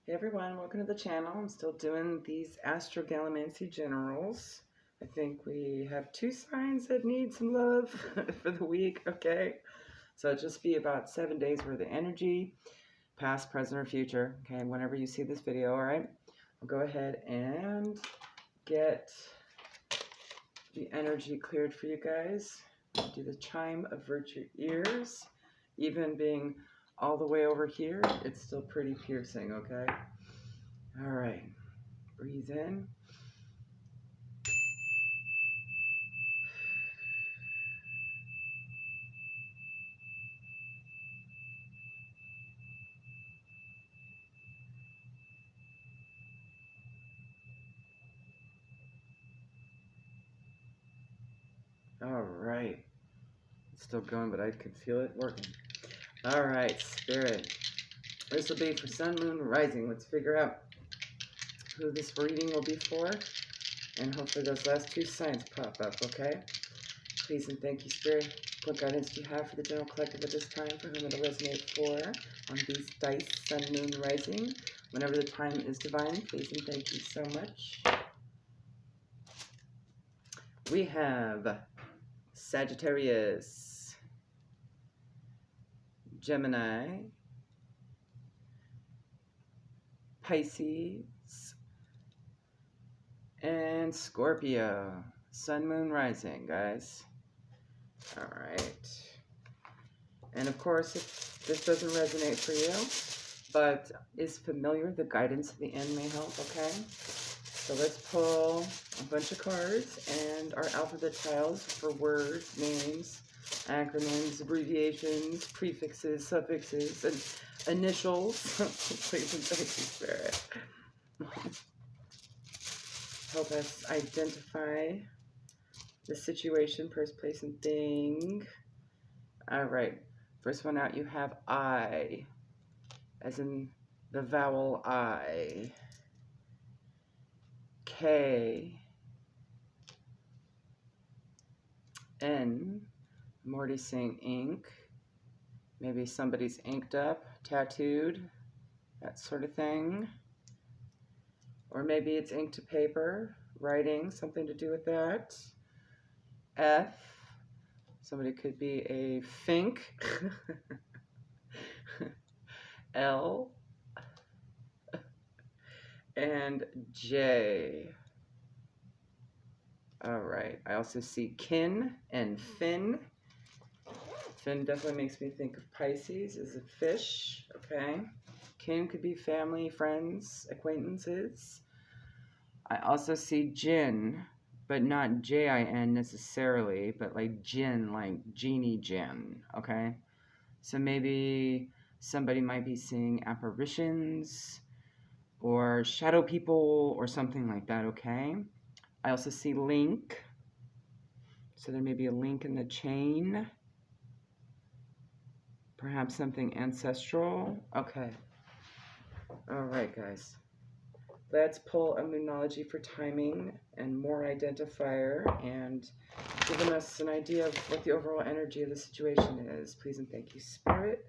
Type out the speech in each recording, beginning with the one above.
Hey everyone, welcome to the channel. I'm still doing these astrogalamancy generals. I think we have 2 signs that need some love for the week, okay? So it'll just be about 7 days worth of energy, past, present, or future, okay? Whenever you see this video, all right? I'll go ahead and get the energy cleared for you guys. I'll do the chime, avert your ears. Even being all the way over here, it's still pretty piercing, okay? All right, breathe in. All right, it's still going, but I can feel it working. All right, Spirit. This will be for Sun, Moon, Rising. Let's figure out who this reading will be for, and hopefully those last 2 signs pop up, okay? Please and thank you, Spirit. What guidance do you have for the general collective at this time, for whom it'll resonate for on these dice, Sun, Moon, Rising? Whenever the time is divine, please and thank you so much. We have Sagittarius, Gemini, Pisces, and Scorpio. Sun, Moon, Rising, guys. All right. And of course, if this doesn't resonate for you, but is familiar, the guidance at the end may help, okay? So let's pull a bunch of cards and our alphabet tiles for words, names, acronyms, abbreviations, prefixes, suffixes, and initials. Please and thank you, Spirit. Help us identify the situation, person, place, and thing. All right. First one out, you have I, as in the vowel I. K. N. I'm already seeing ink. Maybe somebody's inked up, tattooed, that sort of thing. Or maybe it's ink to paper, writing, something to do with that. F. Somebody could be a fink. L. And J. All right. I also see kin and fin. Fin definitely makes me think of Pisces as a fish. Okay. Kin could be family, friends, acquaintances. I also see gin, but not J-I-N necessarily, but like jinn, like genie gin. Okay. So maybe somebody might be seeing apparitions or shadow people or something like that, okay? I also see link. So there may be a link in the chain. Perhaps something ancestral. Okay. All right, guys. Let's pull a Moonology for timing and more identifier and giving us an idea of what the overall energy of the situation is. Please and thank you, Spirit.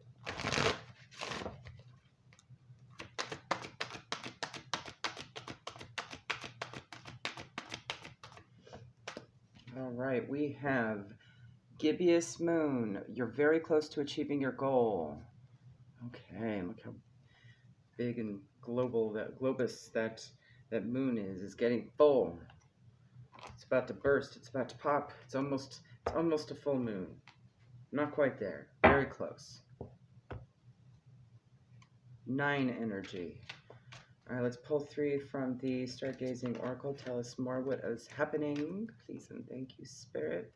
All right, we have Gibbous Moon. You're very close to achieving your goal. Okay, look how big and global that globus that moon is getting full. It's about to burst. It's about to pop. It's almost a full moon. Not quite there. Very close. 9 energy. All right, let's pull 3 from the Stargazing Oracle. Tell us more what is happening. Please and thank you, Spirit.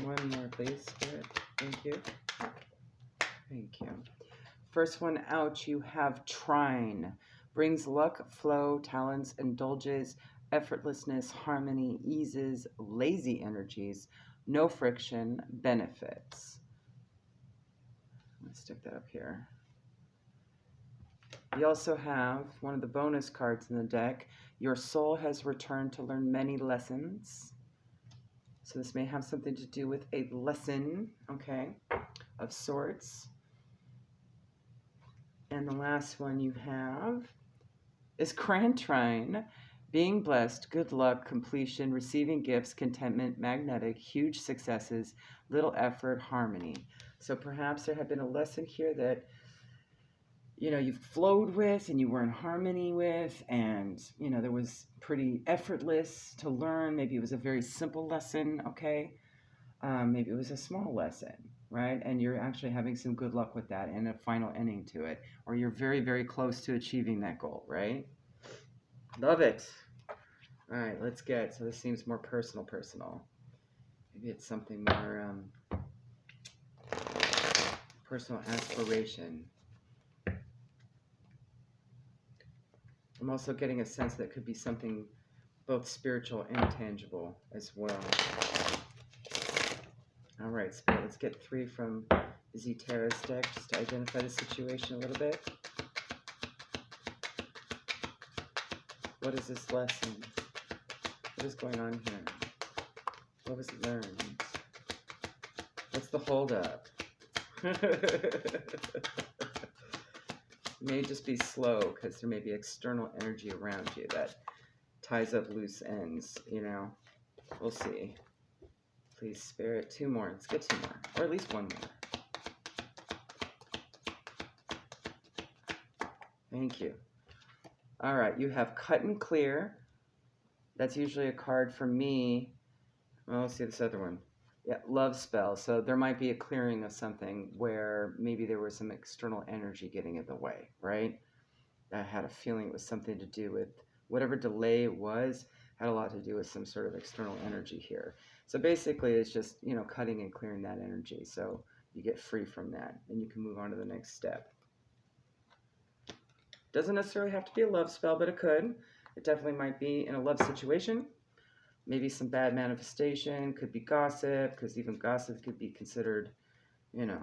One more, please, Spirit. Thank you. Thank you. First one out, you have Trine. Brings luck, flow, talents, indulges, effortlessness, harmony, eases, lazy energies, no friction, benefits. Let's stick that up here. You also have one of the bonus cards in the deck. Your soul has returned to learn many lessons. So this may have something to do with a lesson, okay, of sorts. And the last one you have is Grand Trine. Being blessed, good luck, completion, receiving gifts, contentment, magnetic, huge successes, little effort, harmony. So perhaps there had been a lesson here that, you know, you flowed with and you were in harmony with, and, you know, there was pretty effortless to learn. Maybe it was a very simple lesson, okay? Maybe it was a small lesson, right? And you're actually having some good luck with that and a final ending to it. Or you're very, very close to achieving that goal, right? Love it. All right, let's get, so this seems more personal. Maybe it's something more personal aspiration. I'm also getting a sense that it could be something both spiritual and tangible as well. All right, Spirit, let's get 3 from Zetaris deck just to identify the situation a little bit. What is this lesson? What is going on here? What was learned? What's the holdup? It may just be slow because there may be external energy around you that ties up loose ends, you know. We'll see. Please, Spirit, 2 more. Let's get 2 more, or at least 1 more. Thank you. All right, you have Cut and Clear. That's usually a card for me. Well, let's see this other one. Yeah, Love Spell. So there might be a clearing of something where maybe there was some external energy getting in the way, right? I had a feeling it was something to do with whatever delay it was, had a lot to do with some sort of external energy here. So basically it's just, you know, cutting and clearing that energy. So you get free from that and you can move on to the next step. Doesn't necessarily have to be a love spell, but it could. It definitely might be in a love situation. Maybe some bad manifestation, could be gossip, because even gossip could be considered, you know,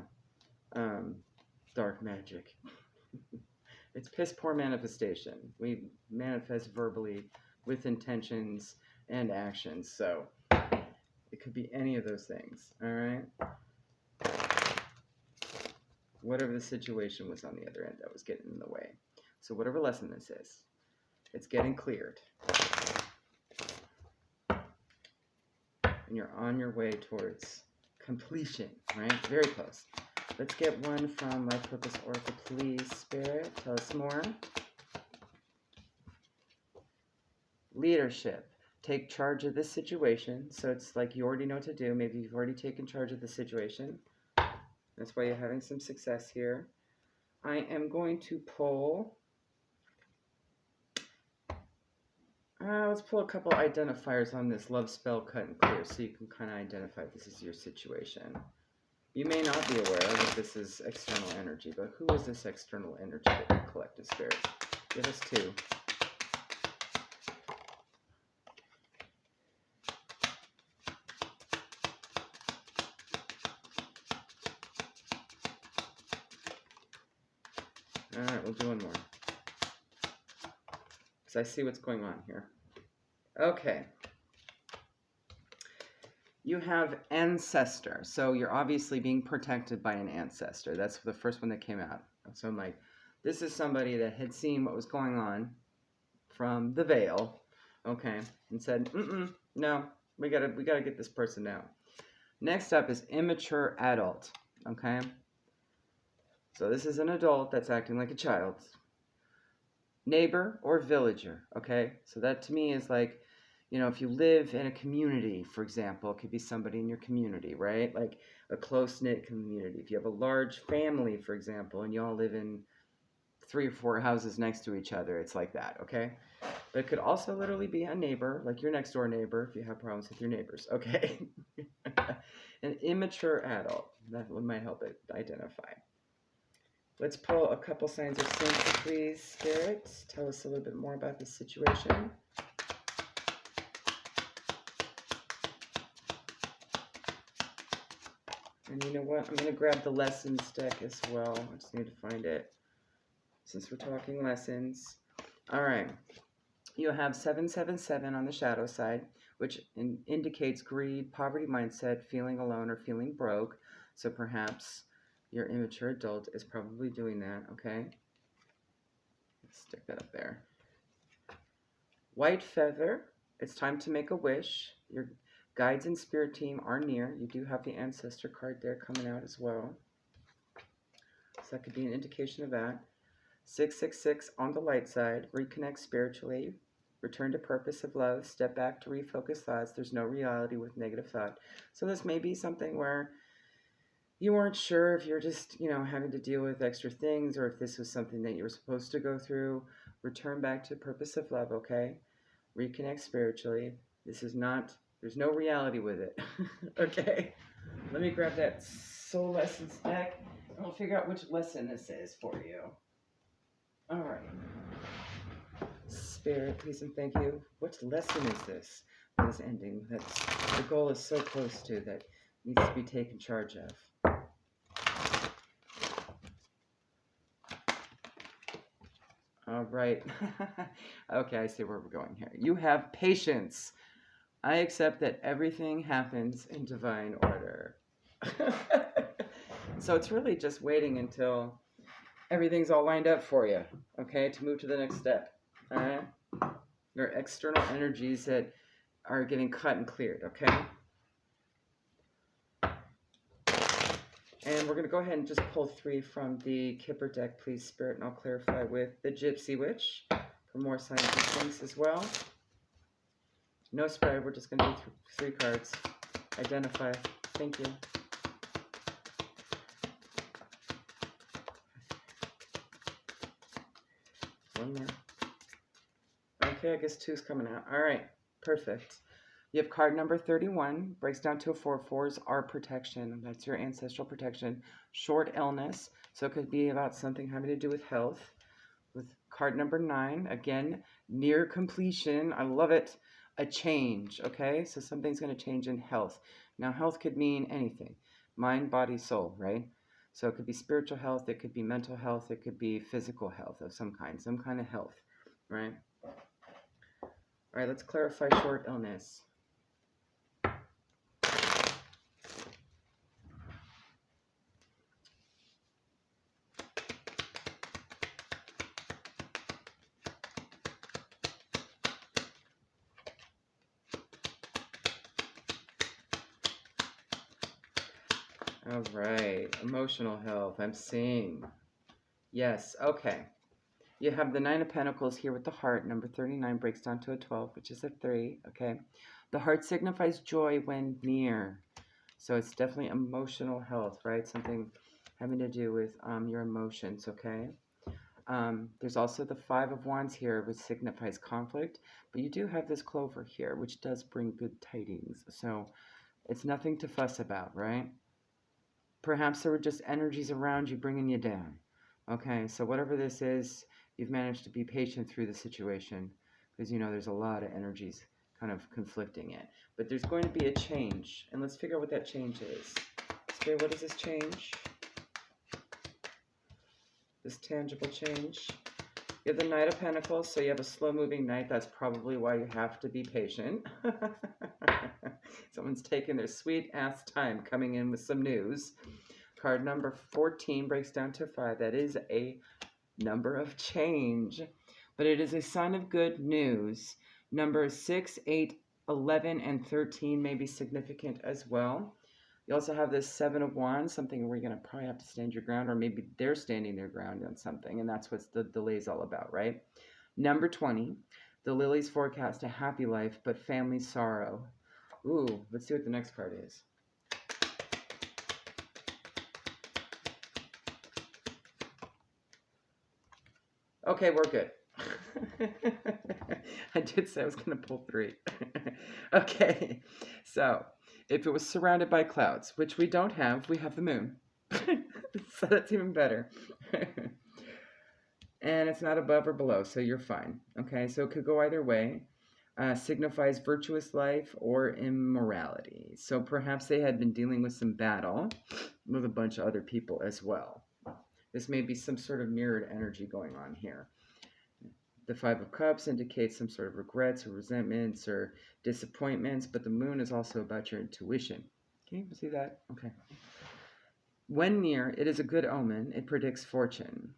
dark magic. It's piss poor manifestation. We manifest verbally with intentions and actions, so it could be any of those things, all right? Whatever the situation was on the other end that was getting in the way. So whatever lesson this is, it's getting cleared. And you're on your way towards completion, right? Very close. Let's get 1 from Life Purpose Oracle, please, Spirit. Tell us more. Leadership. Take charge of this situation. So it's like you already know what to do. Maybe you've already taken charge of the situation. That's why you're having some success here. I am going to pull... let's pull a couple identifiers on this love spell cut and clear so you can kind of identify if this is your situation. You may not be aware that this is external energy, but who is this external energy that you collected, Spirit? Give us 2. All right, we'll do 1 more. Because I see what's going on here. Okay. You have ancestor. So you're obviously being protected by an ancestor. That's the first one that came out. So I'm like, this is somebody that had seen what was going on from the veil, okay, and said, no, we gotta get this person out. Next up is immature adult, okay? So this is an adult that's acting like a child. Neighbor or villager, okay? So that to me is like, you know, if you live in a community, for example, it could be somebody in your community, right? Like a close-knit community. If you have a large family, for example, and you all live in 3 or 4 houses next to each other, it's like that, okay? But it could also literally be a neighbor, like your next door neighbor, if you have problems with your neighbors, okay? An immature adult, that one might help it identify. Let's pull a couple signs of sync, please, Spirit. Tell us a little bit more about this situation. And you know what? I'm going to grab the lessons deck as well. I just need to find it since we're talking lessons. All right. You have 777 on the shadow side, which indicates greed, poverty mindset, feeling alone, or feeling broke. So perhaps your immature adult is probably doing that, okay? Let's stick that up there. White feather, it's time to make a wish. Your guides and spirit team are near. You do have the ancestor card there coming out as well. So that could be an indication of that. 666 on the light side, reconnect spiritually, return to purpose of love, step back to refocus thoughts. There's no reality with negative thought. So this may be something where you weren't sure if you're just, having to deal with extra things or if this was something that you were supposed to go through. Return back to purpose of love, okay? Reconnect spiritually. This is not, there's no reality with it. Okay? Let me grab that soul lessons deck and we'll figure out which lesson this is for you. All right. Spirit, please and thank you. What lesson is this that is ending? That's the goal is so close to that needs to be taken charge of. All right. Okay, I see where we're going here. You have patience. I accept that everything happens in divine order. So it's really just waiting until everything's all lined up for you, okay, to move to the next step. All right? Your external energies that are getting cut and cleared, okay? And we're going to go ahead and just pull 3 from the Kipper deck, please, Spirit, and I'll clarify with the Gypsy Witch for more signs and things as well. No spread, we're just going to do 3 cards. Identify. Thank you. One more. Okay, I guess 2's coming out. All right, perfect. You have card number 31, breaks down to a 4/4s are protection. That's your ancestral protection. Short illness, so it could be about something having to do with health. With card number 9, again, near completion. I love it. A change, okay? So something's going to change in health. Now, health could mean anything. Mind, body, soul, right? So it could be spiritual health, it could be mental health, it could be physical health of some kind of health, right? All right, let's clarify short illness. All right, emotional health, I'm seeing. Yes, okay. You have the 9 of Pentacles here with the heart. Number 39 breaks down to a 12, which is a 3, okay? The heart signifies joy when near. So it's definitely emotional health, right? Something having to do with your emotions, okay? There's also the 5 of Wands here, which signifies conflict. But you do have this clover here, which does bring good tidings. So it's nothing to fuss about, right? Perhaps there were just energies around you bringing you down. Okay, so whatever this is, you've managed to be patient through the situation because, there's a lot of energies kind of conflicting it. But there's going to be a change, and let's figure out what that change is. Spirit, what is this change? This tangible change. You have the Knight of Pentacles, so you have a slow-moving knight. That's probably why you have to be patient. Someone's taking their sweet-ass time coming in with some news. Card number 14 breaks down to 5. That is a number of change, but it is a sign of good news. Numbers 6, 8, 11, and 13 may be significant as well. You also have this 7 of Wands, something where you're going to probably have to stand your ground, or maybe they're standing their ground on something, and that's what the delay is all about, right? Number 20, the lilies forecast a happy life, but family sorrow. Ooh, let's see what the next card is. Okay, we're good. I did say I was going to pull 3. Okay, so if it was surrounded by clouds, which we don't have, we have the moon. So that's even better. And it's not above or below, so you're fine. Okay, so it could go either way. signifies virtuous life or immorality. So perhaps they had been dealing with some battle with a bunch of other people as well. This may be some sort of mirrored energy going on here. The Five of Cups indicates some sort of regrets or resentments or disappointments, but the moon is also about your intuition. Okay, you see that? Okay. When near, it is a good omen. It predicts fortune.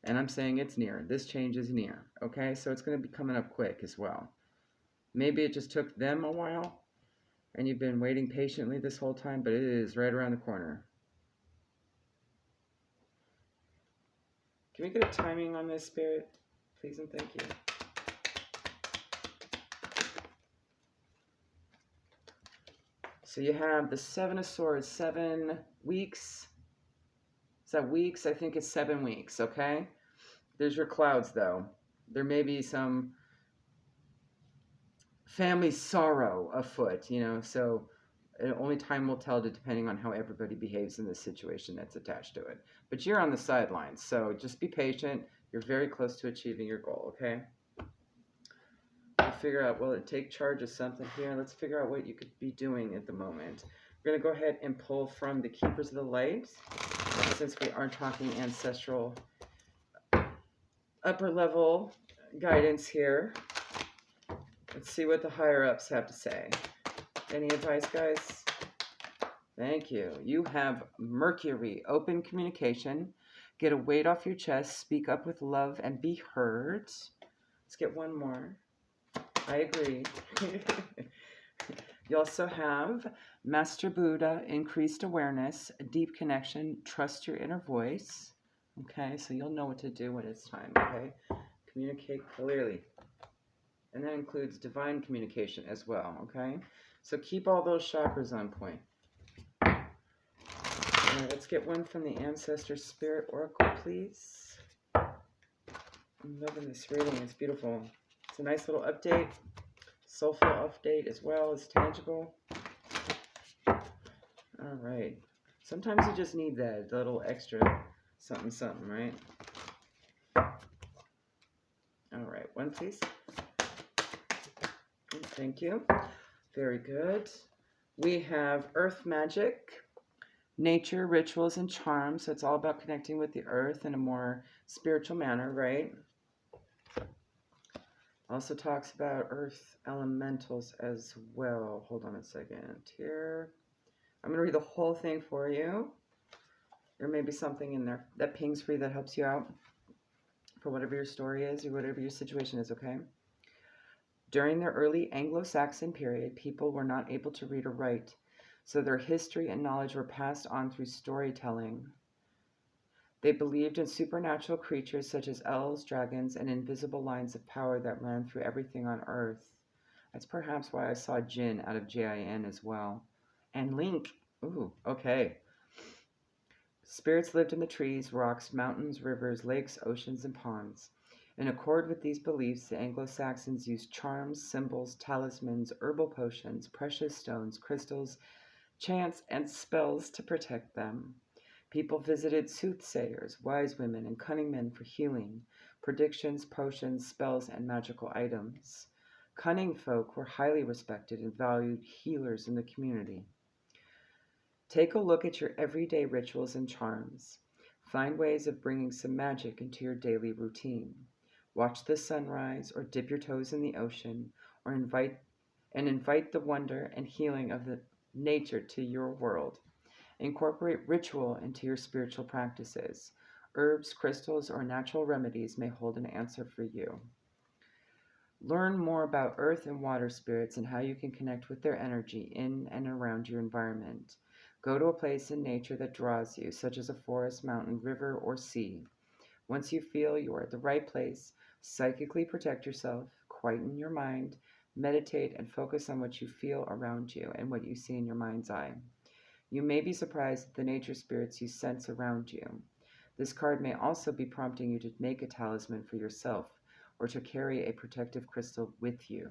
And I'm saying it's near. This change is near. Okay, so it's going to be coming up quick as well. Maybe it just took them a while and you've been waiting patiently this whole time, but it is right around the corner. Can we get a timing on this, Spirit? Please and thank you. So you have the Seven of Swords, 7 weeks. Is that weeks? I think it's 7 weeks, okay? There's your clouds, though. There may be some family sorrow afoot, so only time will tell, depending on how everybody behaves in this situation that's attached to it. But you're on the sidelines, so just be patient. You're very close to achieving your goal, okay? We'll figure out, will it take charge of something here? Let's figure out what you could be doing at the moment. We're going to go ahead and pull from the Keepers of the Light, since we are talking ancestral upper level guidance here. Let's see what the higher-ups have to say. Any advice, guys? Thank you. You have Mercury, open communication. Get a weight off your chest. Speak up with love and be heard. Let's get one more. I agree. You also have Master Buddha, increased awareness, deep connection, trust your inner voice. Okay, so you'll know what to do when it's time, okay? Communicate clearly. And that includes divine communication as well, okay? So keep all those chakras on point. All right, let's get one from the Ancestor Spirit Oracle, please. I'm loving this reading. It's beautiful. It's a nice little update. Soulful update as well as tangible. All right. Sometimes you just need that little extra something, right? All right, one please. Thank you. Very good. We have earth magic, nature, rituals, and charms. So it's all about connecting with the earth in a more spiritual manner, right? Also talks about earth elementals as well. Hold on a second here. I'm going to read the whole thing for you. There may be something in there that pings for you that helps you out for whatever your story is or whatever your situation is, okay? During the early Anglo-Saxon period, people were not able to read or write, so their history and knowledge were passed on through storytelling. They believed in supernatural creatures such as elves, dragons, and invisible lines of power that ran through everything on Earth. That's perhaps why I saw Jinn out of Jin as well. And Link. Ooh, okay. Spirits lived in the trees, rocks, mountains, rivers, lakes, oceans, and ponds. In accord with these beliefs, the Anglo-Saxons used charms, symbols, talismans, herbal potions, precious stones, crystals, chants, and spells to protect them. People visited soothsayers, wise women, and cunning men for healing, predictions, potions, spells, and magical items. Cunning folk were highly respected and valued healers in the community. Take a look at your everyday rituals and charms. Find ways of bringing some magic into your daily routine. Watch the sunrise or dip your toes in the ocean or invite the wonder and healing of the nature to your world. Incorporate ritual into your spiritual practices. Herbs, crystals, or natural remedies may hold an answer for you. Learn more about earth and water spirits and how you can connect with their energy in and around your environment. Go to a place in nature that draws you, such as a forest, mountain, river, or sea. Once you feel you are at the right place, psychically protect yourself, quieten your mind, meditate, and focus on what you feel around you and what you see in your mind's eye. You may be surprised at the nature spirits you sense around you. This card may also be prompting you to make a talisman for yourself or to carry a protective crystal with you.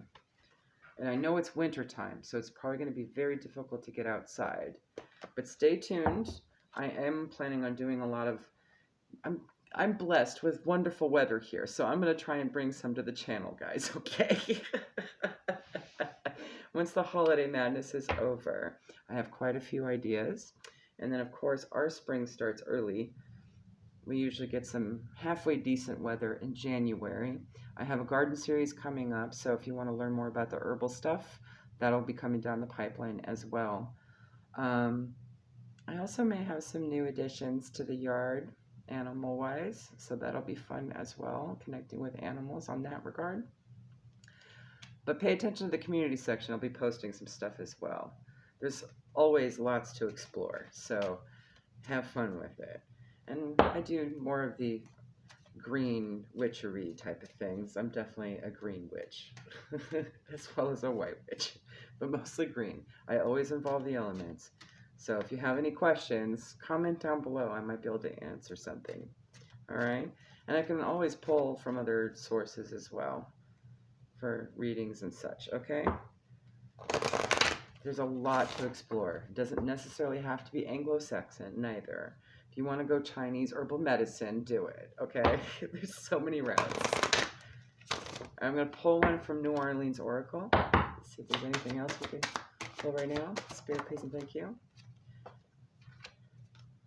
And I know it's winter time, so it's probably going to be very difficult to get outside. But stay tuned. I am planning on doing a lot of... I'm blessed with wonderful weather here, so I'm going to try and bring some to the channel, guys, okay? Once the holiday madness is over, I have quite a few ideas. And then, of course, our spring starts early. We usually get some halfway decent weather in January. I have a garden series coming up, so if you want to learn more about the herbal stuff, that'll be coming down the pipeline as well. I also may have some new additions to the yard, animal-wise, so that'll be fun as well, connecting with animals on that regard. But pay attention to the community section. I'll be posting some stuff as well. There's always lots to explore, so have fun with it. And I do more of the green witchery type of things. I'm definitely a green witch, as well as a white witch, but mostly green. I always involve the elements. So if you have any questions, comment down below. I might be able to answer something. All right? And I can always pull from other sources as well for readings and such, okay? There's a lot to explore. It doesn't necessarily have to be Anglo-Saxon, neither. If you want to go Chinese herbal medicine, do it, okay? There's so many routes. I'm going to pull one from New Orleans Oracle. Let's see if there's anything else we can pull right now. Spirit, please, and thank you.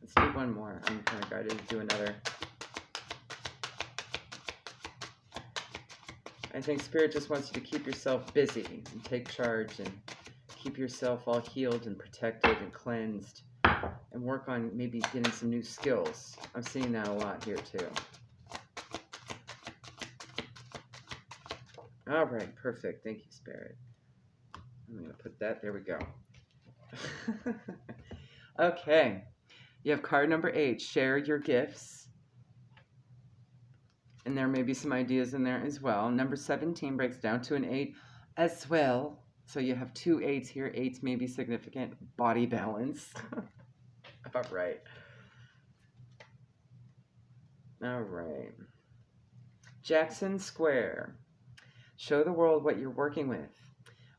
Let's do one more. I'm kind of guided to do another. I think Spirit just wants you to keep yourself busy and take charge and keep yourself all healed and protected and cleansed and work on maybe getting some new skills. I'm seeing that a lot here too. All right, perfect. Thank you, Spirit. I'm going to put that, there we go. Okay. You have card number 8, share your gifts. And there may be some ideas in there as well. Number 17 breaks down to an 8 as well. So you have 2 8s here. 8s may be significant. Body balance. All right. All right. Jackson Square. Show the world what you're working with.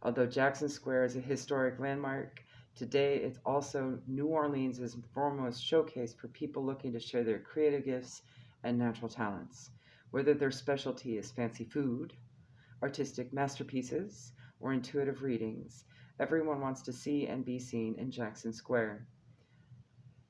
Although Jackson Square is a historic landmark, today, it's also New Orleans' foremost showcase for people looking to share their creative gifts and natural talents. Whether their specialty is fancy food, artistic masterpieces, or intuitive readings, everyone wants to see and be seen in Jackson Square.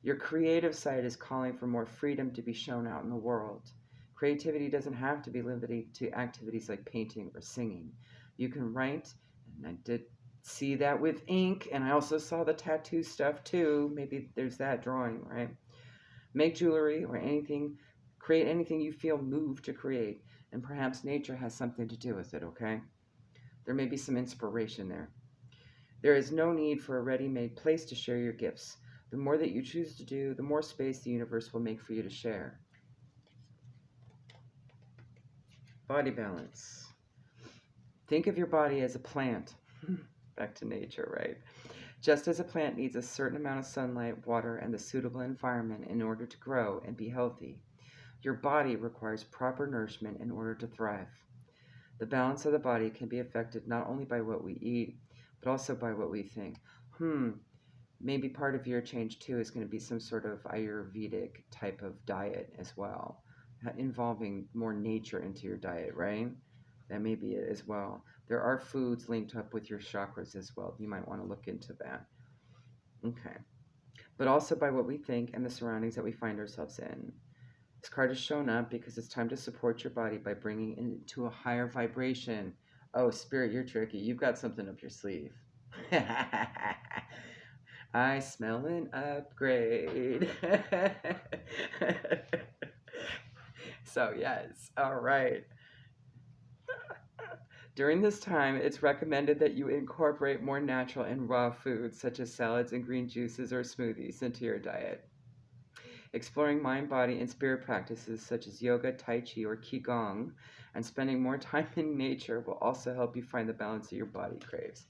Your creative side is calling for more freedom to be shown out in the world. Creativity doesn't have to be limited to activities like painting or singing. You can write, and I did see that with ink, and I also saw the tattoo stuff too. Maybe there's that drawing, right? Make jewelry or anything, create anything you feel moved to create, and perhaps nature has something to do with it, okay? There may be some inspiration there. There is no need for a ready-made place to share your gifts. The more that you choose to do, the more space the universe will make for you to share. Body balance. Think of your body as a plant. Back to nature, right? Just as a plant needs a certain amount of sunlight, water, and the suitable environment in order to grow and be healthy, your body requires proper nourishment in order to thrive. The balance of the body can be affected not only by what we eat, but also by what we think. Maybe part of your change too is going to be some sort of Ayurvedic type of diet as well, involving more nature into your diet, right? That may be it as well. There are foods linked up with your chakras as well. You might want to look into that. Okay. But also by what we think and the surroundings that we find ourselves in. This card has shown up because it's time to support your body by bringing it into a higher vibration. Oh, Spirit, you're tricky. You've got something up your sleeve. I smell an upgrade. So, yes. All right. During this time, it's recommended that you incorporate more natural and raw foods, such as salads and green juices or smoothies, into your diet. Exploring mind, body, and spirit practices such as yoga, tai chi, or qigong, and spending more time in nature will also help you find the balance that your body craves.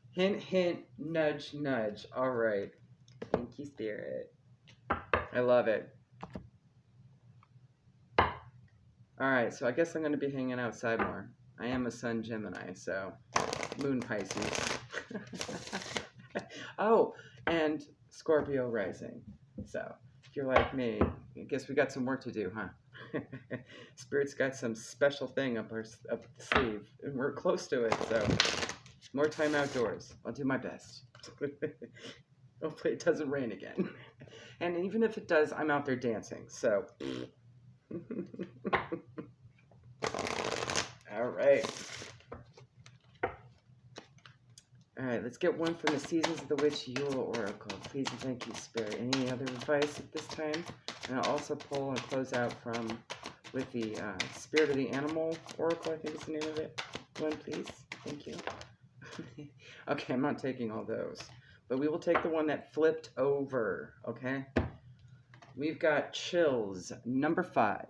Hint, hint, nudge, nudge. All right. Thank you, Spirit. I love it. All right, so I guess I'm going to be hanging outside more. I am a Sun Gemini, so Moon Pisces. Oh, and Scorpio rising. So if you're like me, I guess we got some work to do, huh? Spirit's got some special thing up the sleeve, and we're close to it, so more time outdoors. I'll do my best. Hopefully it doesn't rain again. And even if it does, I'm out there dancing, so. All right. All right, let's get one from the Seasons of the Witch Yule Oracle. Please and thank you, Spirit. Any other advice at this time? And I'll also pull and close out with the Spirit of the Animal Oracle, I think is the name of it. One, please. Thank you. Okay, I'm not taking all those. But we will take the one that flipped over, okay? We've got Chills, number 5.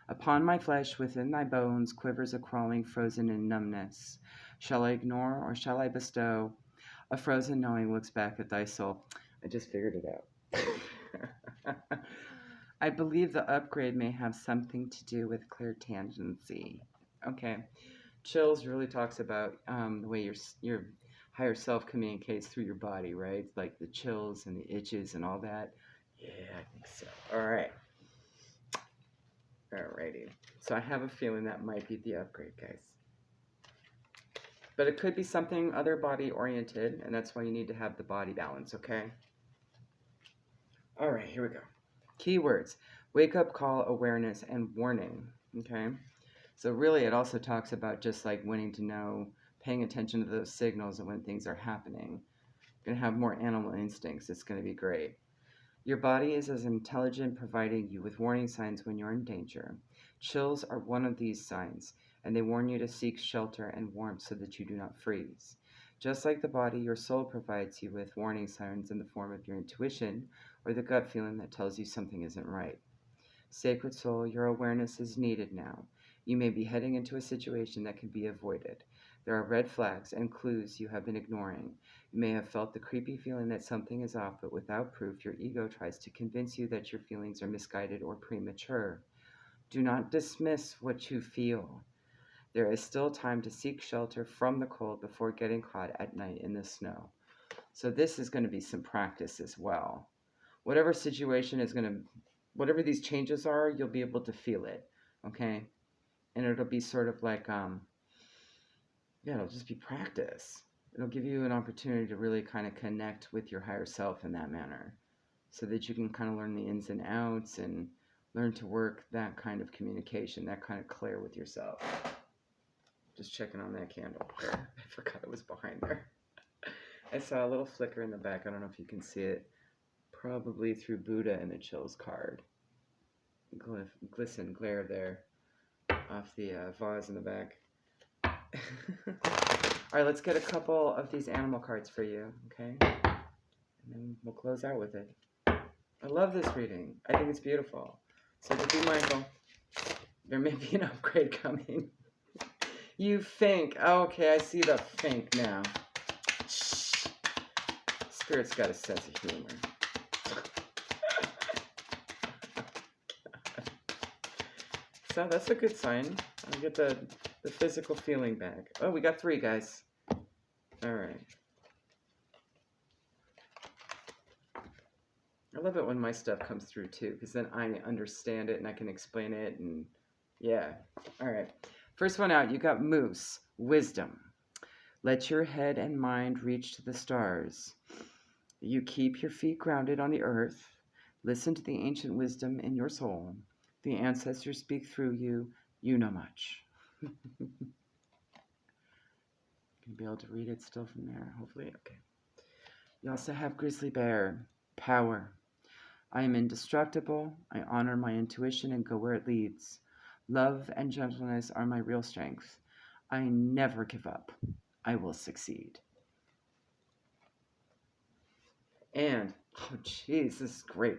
Upon my flesh, within thy bones, quivers a crawling, frozen in numbness. Shall I ignore or shall I bestow? A frozen knowing looks back at thy soul. I just figured it out. I believe the upgrade may have something to do with clear tangency. Okay. Chills really talks about the way your higher self communicates through your body, right? Like the chills and the itches and all that. Yeah, I think so. All right. Alrighty. So I have a feeling that might be the upgrade, guys. But it could be something other body oriented, and that's why you need to have the body balance, okay? All right, here we go. Keywords: wake up call, awareness, and warning, okay? So really it also talks about just like wanting to know, paying attention to those signals and when things are happening. You're going to have more animal instincts. It's going to be great. Your body is as intelligent, providing you with warning signs when you're in danger. Chills are one of these signs, and they warn you to seek shelter and warmth so that you do not freeze. Just like the body, your soul provides you with warning signs in the form of your intuition or the gut feeling that tells you something isn't right. Sacred soul, your awareness is needed now. You may be heading into a situation that can be avoided. There are red flags and clues you have been ignoring. You may have felt the creepy feeling that something is off, but without proof, your ego tries to convince you that your feelings are misguided or premature. Do not dismiss what you feel. There is still time to seek shelter from the cold before getting caught at night in the snow. So this is going to be some practice as well. Whatever situation is whatever these changes are, you'll be able to feel it, okay? And it'll be sort of like, it'll just be practice. It'll give you an opportunity to really kind of connect with your higher self in that manner so that you can kind of learn the ins and outs and learn to work that kind of communication, that kind of clear with yourself. Just checking on that candle. I forgot it was behind there. I saw a little flicker in the back. I don't know if you can see it. Probably through Buddha and the Chills card. Glisten, glare there off the vase in the back. All right, let's get a couple of these animal cards for you, okay? And then we'll close out with it. I love this reading. I think it's beautiful. So just be mindful. There may be an upgrade coming. You think. Oh, okay, I see the think now. Shh. Spirit's got a sense of humor. So that's a good sign. I get the physical feeling back. Oh, we got 3, guys. All right. I love it when my stuff comes through too, because then I understand it and I can explain it, and yeah. All right. First one out, you got Moose, wisdom. Let your head and mind reach to the stars. You keep your feet grounded on the earth. Listen to the ancient wisdom in your soul. The ancestors speak through you. You know much. You'll be able to read it still from there, hopefully. Okay. You also have Grizzly Bear, power. I am indestructible. I honor my intuition and go where it leads. Love and gentleness are my real strength. I never give up. I will succeed. And, oh geez, this is great.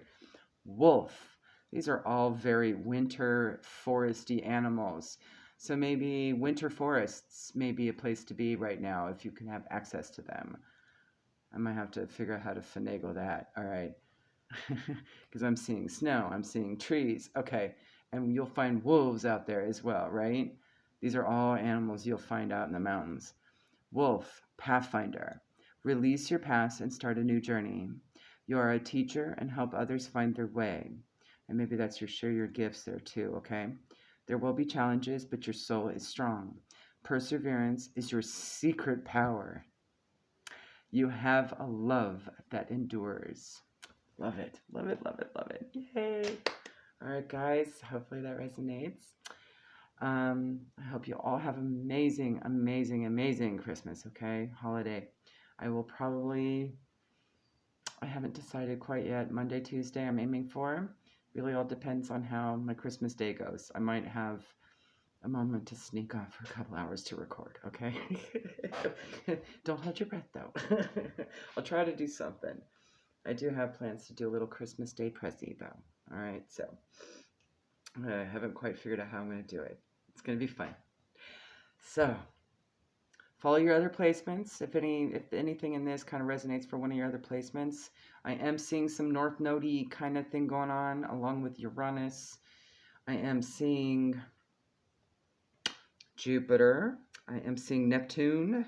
Wolf. These are all very winter foresty animals. So maybe winter forests may be a place to be right now if you can have access to them. I might have to figure out how to finagle that. All right. Because I'm seeing snow. I'm seeing trees. Okay. And you'll find wolves out there as well, right? These are all animals you'll find out in the mountains. Wolf, pathfinder. Release your past and start a new journey. You are a teacher and help others find their way. And maybe that's share your gifts there too, okay? There will be challenges, but your soul is strong. Perseverance is your secret power. You have a love that endures. Love it, love it, love it, love it. Yay. All right, guys, hopefully that resonates. I hope you all have amazing, amazing, amazing Christmas, okay? Holiday. I will probably, I haven't decided quite yet. Monday, Tuesday, I'm aiming for. Really all depends on how my Christmas day goes. I might have a moment to sneak off for a couple hours to record, okay? Don't hold your breath, though. I'll try to do something. I do have plans to do a little Christmas Day pressy, though. All right, so I haven't quite figured out how I'm going to do it. It's going to be fun. So, follow your other placements. If anything in this kind of resonates for one of your other placements, I am seeing some North Node-y kind of thing going on along with Uranus. I am seeing Jupiter. I am seeing Neptune.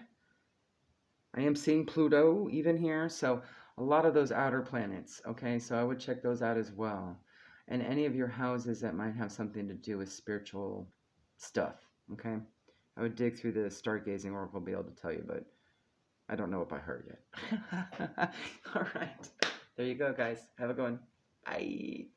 I am seeing Pluto even here. So a lot of those outer planets. Okay, so I would check those out as well. And any of your houses that might have something to do with spiritual stuff. Okay, I would dig through the stargazing oracle, be able to tell you, but I don't know it by heart yet. All right, there you go, guys. Have a good one. Bye.